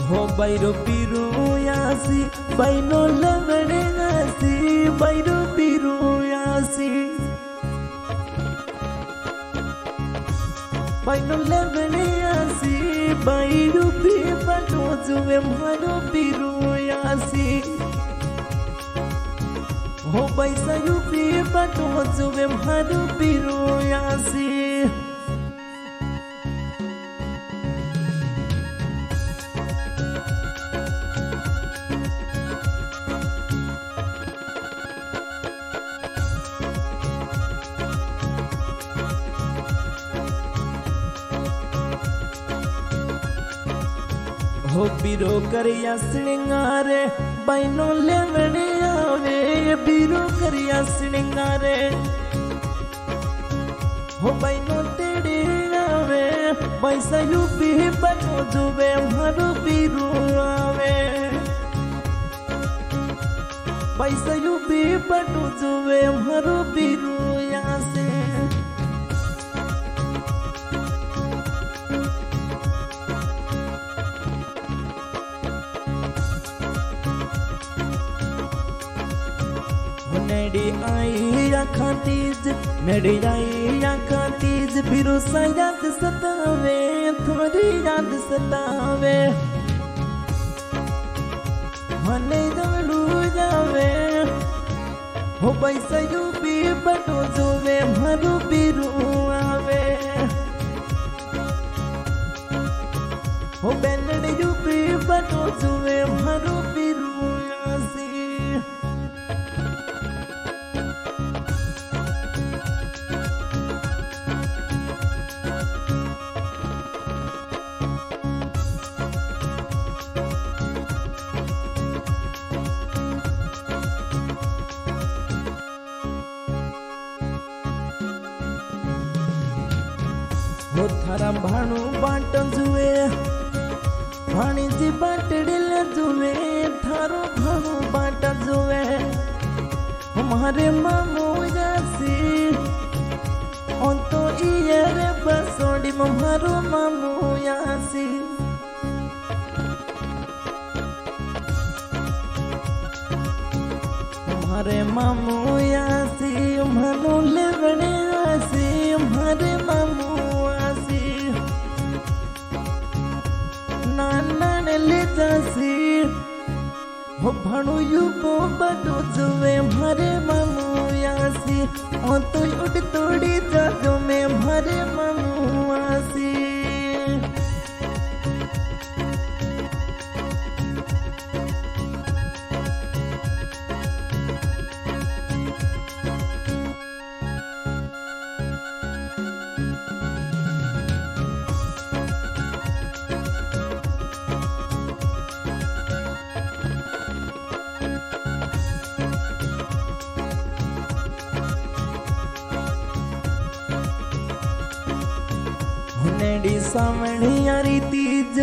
हो बैरो पीरो यासी बैनो लवड़े गासी बैरो पीरो यासी बैनो लवड़े यासी बैरो पी बनो जुवे मारो पीरो यासी हो बैसा यू पी बनो जुवे मारो पीरो यासी हो बीरो करिया श्रृंगारे बैनो लेवड़े आवे बीरो करिया श्रृंगारे हो बैनो तेड़े आवे बैसा यूपी बनो जुबे मारो बीरो आवे बैसा यूपी बनो जुबे मारो बीरो यहाँ से नडी आई आखा तीज नडी आई आखा तीज बिरुसा याद सतावे थोड़ी याद सतावे मने दवलू जावे हो पैसा यूपी बटो जोवे मारो बिरु आवे हो बेनड यूपी बटो जोवे मारो बिरु आसी हो थारा भाणु बाट जुए भाणी जी बाटड़िल जुए थारो भाणु बाट जुए हमारे मामू जासी on तो ये रे बसोड़ी मारो मामू यासी हमारे मामू यासी मानो लेवड़े आसी हमारे मामू नाना ले जासी हो भाणु युबो बडो जुवे मारे मामू यासी ओ तो उड़ तोड़ी जाजो में मारे मामू आसी हुनेडी सावण यारी तीज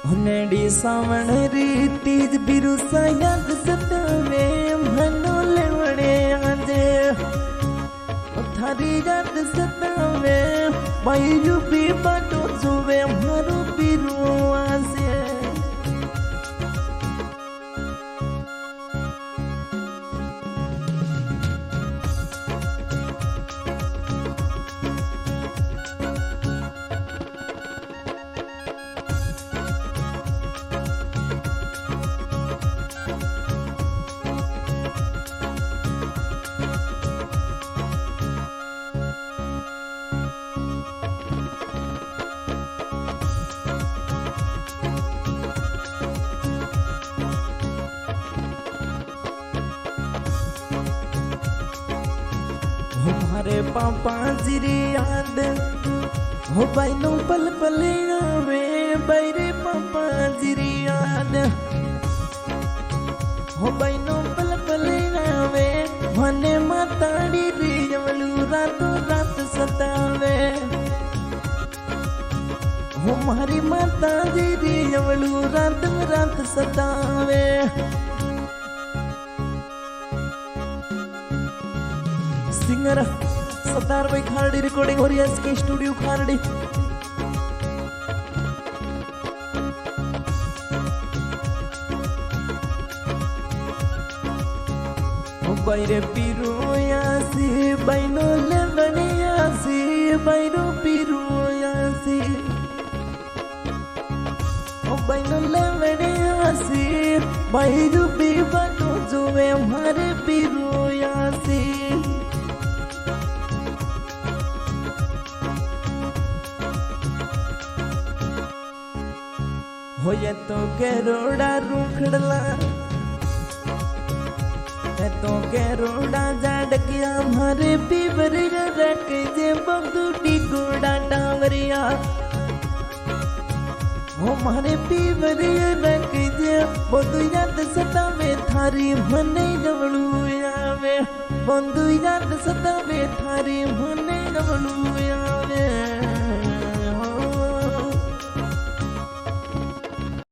हुनेडी सावण री तीज बिरुसा याद सतावे मनो लेवड़े आजे थारी याद सतावे बायु भी बाटो जुवे मारो बिरु आसे हमारे पापा जिरी याद हो बैनो पल पल आवे बैरे पापा जिरी याद हो बैनो पल पल आवे मने माताड़ी रियवलू रातों रात सतावे हो मारी माता जिरी रियवलू रात रात सतावे सिंगर सरदार भाई खारडी रिकॉर्डिंग हो रही है इसके स्टूडियो खारडी। बैरे पिरुयासी बैनो लेवनियासी बैरो पिरुयासी बैनो लेवनियासी बैरो बिबनो जुवे हमारे पिरुयासी होये तो केरोड़ा रूखड़ला तो केरोड़ा जाड़ गया हमारे पीवरिया रख जे बगदूटी गोड़ा डावरिया हमारे पीवरिया रख जे बंधु याद सतावे थारी मने गवलू आवे बंधु याद सतावे थारी मने गवलू